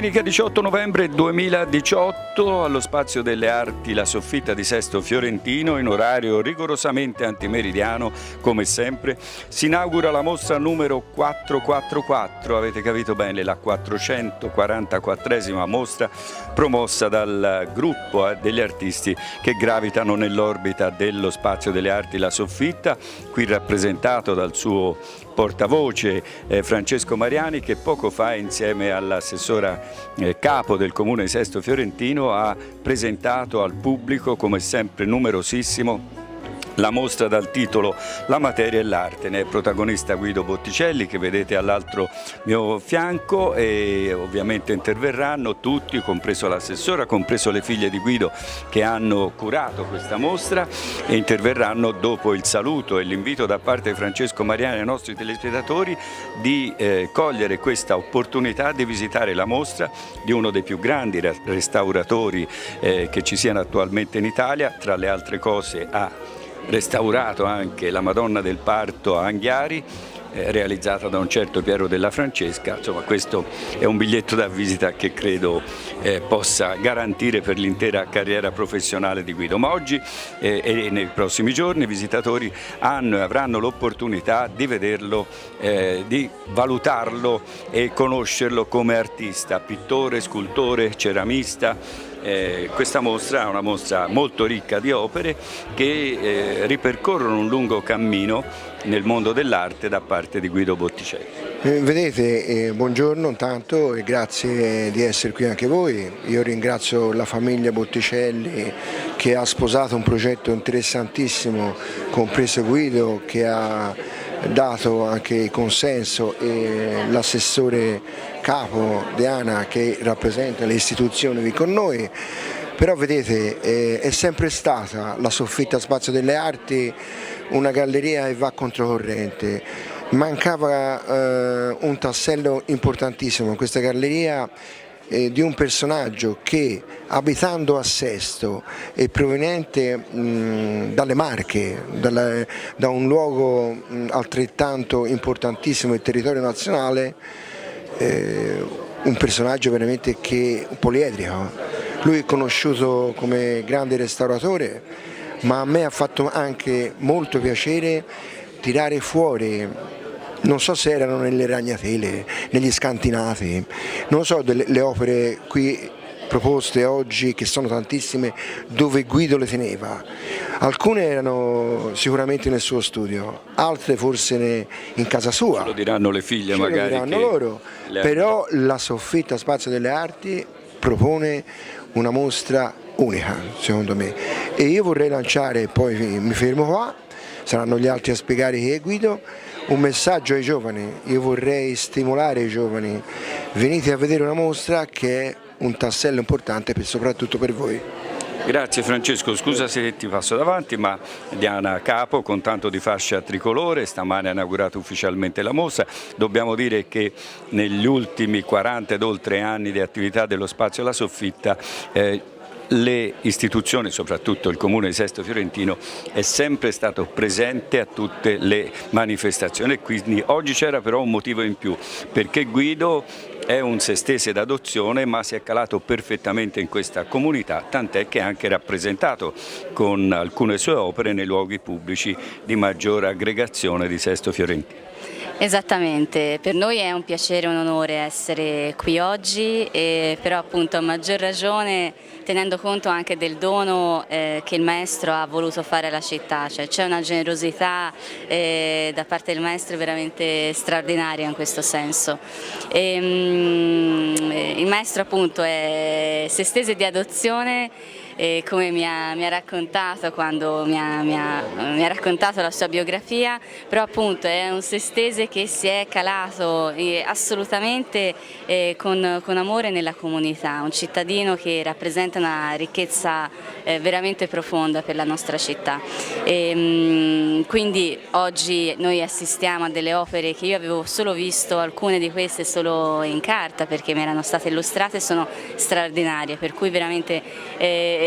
Domenica 18 novembre 2018 allo Spazio delle Arti La Soffitta di Sesto Fiorentino, in orario rigorosamente antimeridiano come sempre, si inaugura la mostra numero 444, avete capito bene, la 444esima mostra promossa dal gruppo degli artisti che gravitano nell'orbita dello Spazio delle Arti La Soffitta, qui rappresentato dal suo portavoce Francesco Mariani, che poco fa insieme all'assessora capo del comune di Sesto Fiorentino ha presentato al pubblico, come sempre numerosissimo, la mostra dal titolo La materia e l'arte. Ne è protagonista Guido Botticelli, che vedete all'altro mio fianco, e ovviamente interverranno tutti, compreso l'assessora, compreso le figlie di Guido che hanno curato questa mostra, e interverranno dopo il saluto e l'invito da parte di Francesco Mariani ai nostri telespettatori di cogliere questa opportunità di visitare la mostra di uno dei più grandi restauratori che ci siano attualmente in Italia. Tra le altre cose ha restaurato anche la Madonna del Parto a Anghiari, realizzata da un certo Piero della Francesca. Insomma, questo è un biglietto da visita che credo possa garantire per l'intera carriera professionale di Guido. Ma oggi e nei prossimi giorni i visitatori hanno e avranno l'opportunità di vederlo, di valutarlo e conoscerlo come artista, pittore, scultore, ceramista. Questa mostra è una mostra molto ricca di opere che ripercorrono un lungo cammino nel mondo dell'arte da parte di Guido Botticelli. Vedete, buongiorno intanto e grazie di essere qui anche voi. Io ringrazio la famiglia Botticelli che ha sposato un progetto interessantissimo, compreso Guido, che ha dato anche il consenso, e l'assessore capo Diana che rappresenta le istituzioni qui con noi. Però vedete, è sempre stata la Soffitta Spazio delle Arti una galleria che va controcorrente. Mancava un tassello importantissimo in questa galleria, di un personaggio che, abitando a Sesto e proveniente dalle Marche, da un luogo altrettanto importantissimo del territorio nazionale, un personaggio veramente poliedrico. Lui è conosciuto come grande restauratore, ma a me ha fatto anche molto piacere tirare fuori, non so se erano nelle ragnatele, negli scantinati, non so, le opere qui proposte oggi, che sono tantissime, dove Guido le teneva. Alcune erano sicuramente nel suo studio, altre forse in casa sua. Lo diranno le figlie magari. Lo diranno loro, però la Soffitta Spazio delle Arti propone una mostra unica, secondo me. E io vorrei lanciare, poi mi fermo qua, saranno gli altri a spiegare chi è Guido, un messaggio ai giovani. Io vorrei stimolare i giovani: venite a vedere una mostra che è un tassello importante soprattutto per voi. Grazie Francesco, scusa se ti passo davanti, ma Diana Capo, con tanto di fascia tricolore, stamane ha inaugurato ufficialmente la mostra. Dobbiamo dire che negli ultimi 40 ed oltre anni di attività dello Spazio La Soffitta, le istituzioni, soprattutto il comune di Sesto Fiorentino, è sempre stato presente a tutte le manifestazioni, e quindi oggi c'era però un motivo in più, perché Guido è un sestese d'adozione, ma si è calato perfettamente in questa comunità, tant'è che è anche rappresentato con alcune sue opere nei luoghi pubblici di maggiore aggregazione di Sesto Fiorentino. Esattamente, per noi è un piacere e un onore essere qui oggi, però appunto a maggior ragione tenendo conto anche del dono che il maestro ha voluto fare alla città, cioè c'è una generosità da parte del maestro veramente straordinaria in questo senso. Il maestro appunto è sestese di adozione, come mi ha raccontato quando mi ha raccontato la sua biografia, però appunto è un sestese che si è calato assolutamente con amore nella comunità, un cittadino che rappresenta una ricchezza veramente profonda per la nostra città. Quindi oggi noi assistiamo a delle opere che io avevo solo visto, alcune di queste solo in carta perché mi erano state illustrate, sono straordinarie, per cui veramente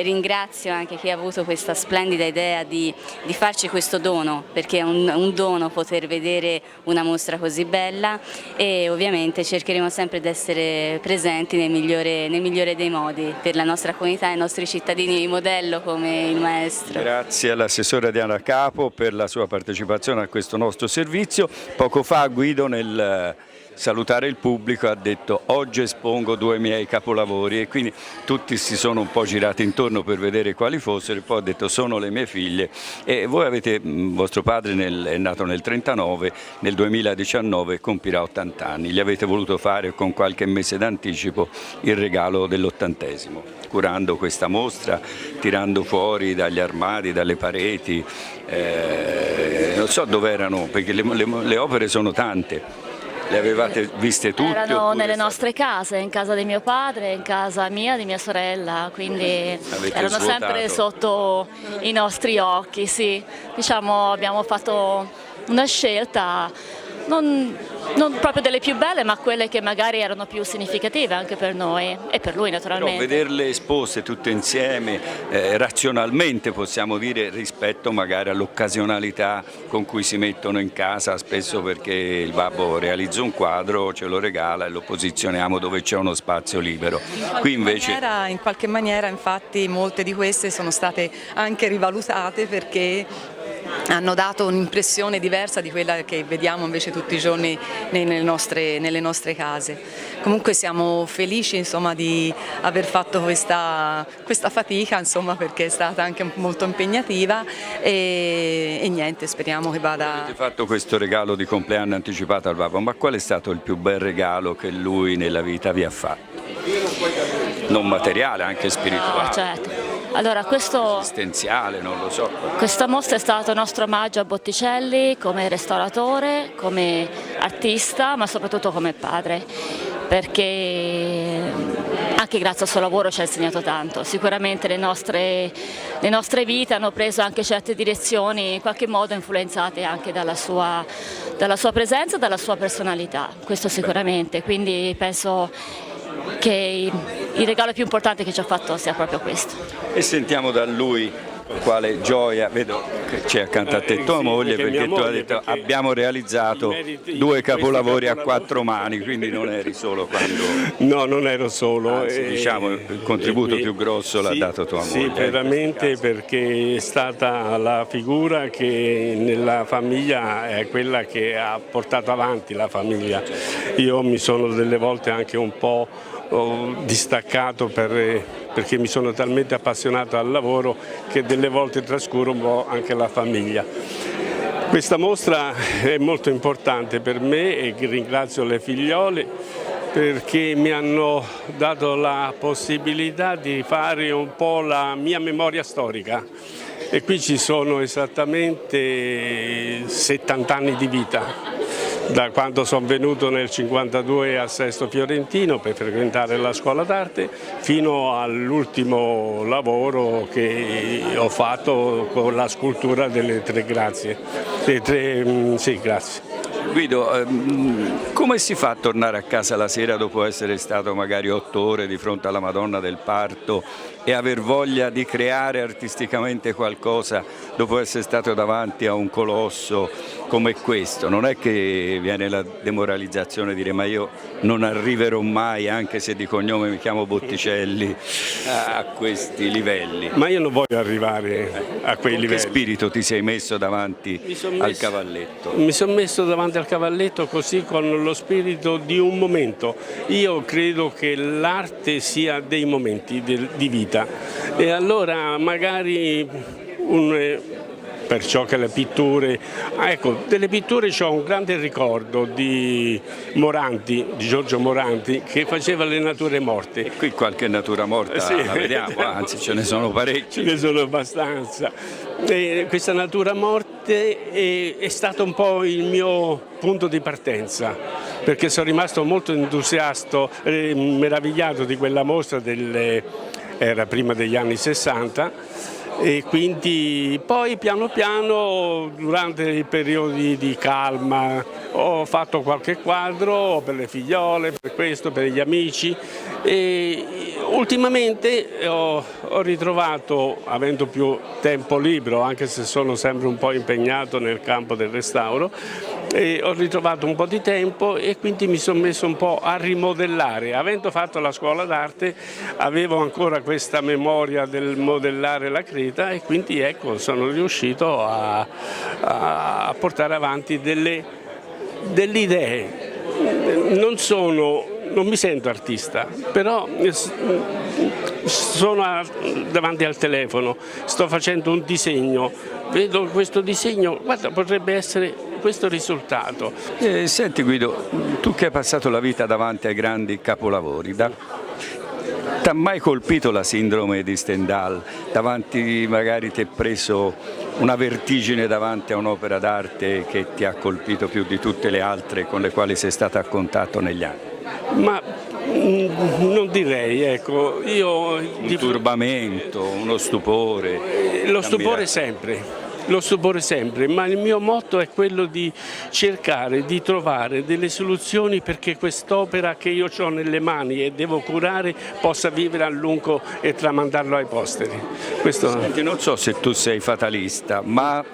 ringrazio anche chi ha avuto questa splendida idea di farci questo dono, perché è un dono poter vedere una mostra così bella, e ovviamente cercheremo sempre di essere presenti nel migliore dei modi per la nostra comunità e i nostri cittadini di modello come il maestro. Grazie all'assessora Diana Capo per la sua partecipazione a questo nostro servizio. Poco fa Guido, nel salutare il pubblico, ha detto: oggi espongo 2 miei capolavori, e quindi tutti si sono un po' girati intorno per vedere quali fossero, e poi ha detto: sono le mie figlie. E voi avete, vostro padre è nato nel 39, nel 2019 compirà 80 anni, gli avete voluto fare con qualche mese d'anticipo il regalo dell'80°, curando questa mostra, tirando fuori dagli armadi, dalle pareti, non so dove erano, perché le opere sono tante. Le avevate viste tutte? Erano nelle nostre case, in casa di mio padre, in casa mia, di mia sorella, quindi erano sempre sotto i nostri occhi, sì. Diciamo, abbiamo fatto una scelta non proprio delle più belle, ma quelle che magari erano più significative anche per noi e per lui naturalmente. Però vederle esposte tutte insieme, razionalmente possiamo dire, rispetto magari all'occasionalità con cui si mettono in casa, spesso perché il babbo realizza un quadro, ce lo regala e lo posizioniamo dove c'è uno spazio libero. Qui invece... In qualche maniera infatti molte di queste sono state anche rivalutate, perché hanno dato un'impressione diversa di quella che vediamo invece tutti i giorni nelle nostre case. Comunque siamo felici, insomma, di aver fatto questa fatica, insomma, perché è stata anche molto impegnativa, e niente, speriamo che vada. Avete fatto questo regalo di compleanno anticipato al babbo, ma qual è stato il più bel regalo che lui nella vita vi ha fatto? Non materiale, anche spirituale. Certo. Allora, esistenziale, non lo so. Questa mostra è stato il nostro omaggio a Botticelli come restauratore, come artista, ma soprattutto come padre, perché anche grazie al suo lavoro ci ha insegnato tanto. Sicuramente le nostre vite hanno preso anche certe direzioni in qualche modo influenzate anche dalla sua presenza e dalla sua personalità, questo sicuramente, quindi penso che il regalo più importante che ci ha fatto sia proprio questo. E sentiamo da lui quale gioia, vedo che c'è accanto a te tua moglie, perché tu hai detto abbiamo realizzato 2 capolavori a 4 mani, quindi non eri solo quando... No, non ero solo. Anzi, diciamo il contributo più grosso l'ha dato tua moglie. Sì, veramente, perché è stata la figura che nella famiglia è quella che ha portato avanti la famiglia. Io mi sono delle volte anche un po' distaccato perché mi sono talmente appassionato al lavoro che delle volte trascuro un po' anche la famiglia. Questa mostra è molto importante per me e ringrazio le figliole perché mi hanno dato la possibilità di fare un po' la mia memoria storica, e qui ci sono esattamente 70 anni di vita. Da quando sono venuto nel 1952 a Sesto Fiorentino per frequentare la scuola d'arte fino all'ultimo lavoro che ho fatto con la scultura delle 3 grazie. Sì, grazie. Guido, come si fa a tornare a casa la sera dopo essere stato magari 8 ore di fronte alla Madonna del Parto e aver voglia di creare artisticamente qualcosa dopo essere stato davanti a un colosso come questo? Non è che viene la demoralizzazione di dire ma io non arriverò mai, anche se di cognome mi chiamo Botticelli, a questi livelli? Ma io non voglio arrivare a quei livelli. Che spirito ti sei messo davanti al cavalletto? Mi sono messo davanti al cavalletto così, con lo spirito di un momento. Io credo che l'arte sia dei momenti di vita, e allora magari per ciò che le pitture, ecco, delle pitture c'ho un grande ricordo di Moranti, di Giorgio Moranti, che faceva le nature morte. E qui qualche natura morta la vediamo, anzi ce ne sono parecchie. Ce ne sono abbastanza. E questa natura morte è stato un po' il mio punto di partenza, perché sono rimasto molto entusiasta, meravigliato di quella mostra, era prima degli anni 60, e quindi poi piano piano durante i periodi di calma ho fatto qualche quadro per le figliole, per questo, per gli amici, e Ultimamente ho ritrovato, avendo più tempo libero, anche se sono sempre un po' impegnato nel campo del restauro, ho ritrovato un po' di tempo e quindi mi sono messo un po' a rimodellare. Avendo fatto la scuola d'arte avevo ancora questa memoria del modellare la creta e quindi ecco, sono riuscito a portare avanti delle idee. Non mi sento artista, però sono davanti al telefono, sto facendo un disegno, vedo questo disegno, guarda, potrebbe essere questo risultato. Senti Guido, tu che hai passato la vita davanti ai grandi capolavori, ti ha mai colpito la sindrome di Stendhal? Davanti magari ti è preso una vertigine davanti a un'opera d'arte che ti ha colpito più di tutte le altre con le quali sei stato a contatto negli anni? Ma non direi, ecco, Un turbamento, uno stupore? Lo stupore sempre. Lo stupore sempre, ma il mio motto è quello di cercare di trovare delle soluzioni perché quest'opera che io ho nelle mani e devo curare possa vivere a lungo e tramandarlo ai posteri. Senti, non so se tu sei fatalista, ma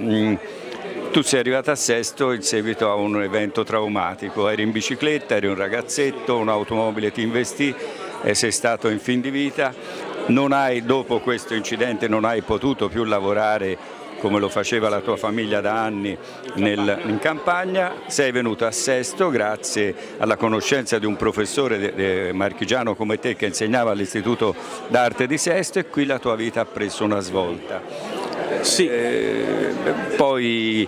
tu sei arrivato a Sesto in seguito a un evento traumatico, eri in bicicletta, eri un ragazzetto, un'automobile ti investì e sei stato in fin di vita, dopo questo incidente non hai potuto più lavorare come lo faceva la tua famiglia da anni in campagna, sei venuto a Sesto grazie alla conoscenza di un professore marchigiano come te che insegnava all'Istituto d'Arte di Sesto e qui la tua vita ha preso una svolta. Sì. Poi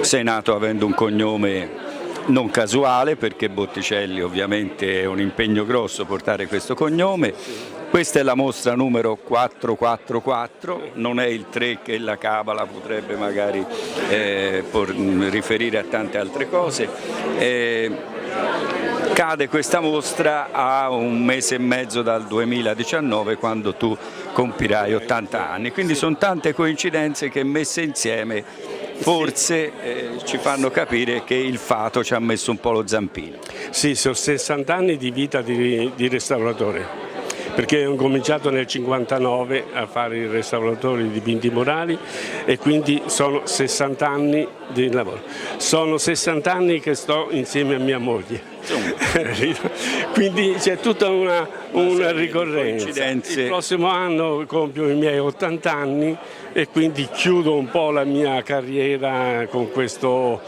sei nato avendo un cognome non casuale perché Botticelli ovviamente è un impegno grosso portare questo cognome. Questa è la mostra numero 444, non è il 3 che la Cabala potrebbe magari riferire a tante altre cose. Cade questa mostra a un mese e mezzo dal 2019 quando tu compirai 80 anni, quindi sono tante coincidenze che messe insieme forse ci fanno capire che il fato ci ha messo un po' lo zampino. Sì, sono 60 anni di vita di restauratore. Perché ho cominciato nel 1959 a fare il restauratore di dipinti murali e quindi sono 60 anni di lavoro. Sono 60 anni che sto insieme a mia moglie. Quindi c'è tutta una ricorrenza. Il prossimo anno compio i miei 80 anni e quindi chiudo un po' la mia carriera con questa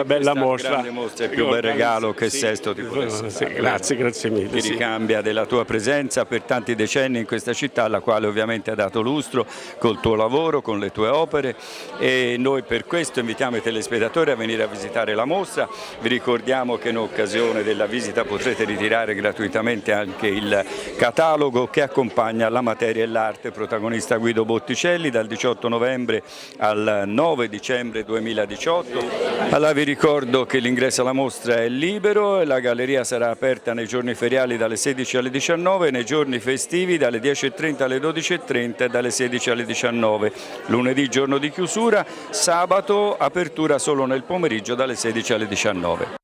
bella mostra. Grande mostra è il più bel regalo che Sesto ti potesse fare. Grazie mille. Ti ricambia della tua presenza per tanti decenni in questa città, alla quale ovviamente hai dato lustro col tuo lavoro, con le tue opere e noi per questo invitiamo i telespettatori a venire a visitare la mostra. Vi ricordiamo che in occasione della visita potrete ritirare gratuitamente anche il catalogo che accompagna la materia e l'arte, protagonista Guido Botticelli dal 18 novembre al 9 dicembre 2018. Allora vi ricordo che l'ingresso alla mostra è libero e la galleria sarà aperta nei giorni feriali dalle 16 alle 19, nei giorni festivi dalle 10:30 alle 12:30 e dalle 16 alle 19. Lunedì giorno di chiusura, sabato apertura solo nel pomeriggio dalle 16 alle 19.